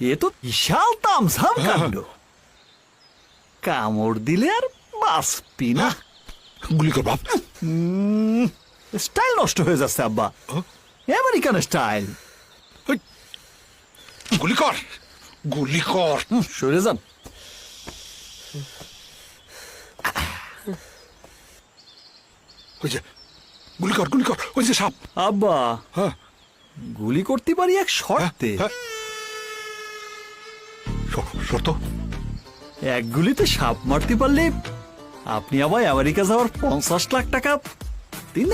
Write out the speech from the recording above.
এ তো বিশাল তামঝাম কাণ্ড। কামড় দিলে আর বাঁচবি না। গুলি কর বাপ। স্টাইল নষ্ট হয়ে যাচ্ছে আব্বা, আমেরিকান স্টাইল। গুলি কর, গুলি কর। সরে যান। ওই যে গুলি কর, গুলি কর, ওই যে সাপ। আব্বা, হ্যাঁ গুলি করতে পারি এক শর্তে। হ্যাঁ। শর্ত? এক গুলিতে সাপ মারতে পারলে আপনি আবার আমেরিকা যাওয়ার 50 লাখ টাকা 3 দিনে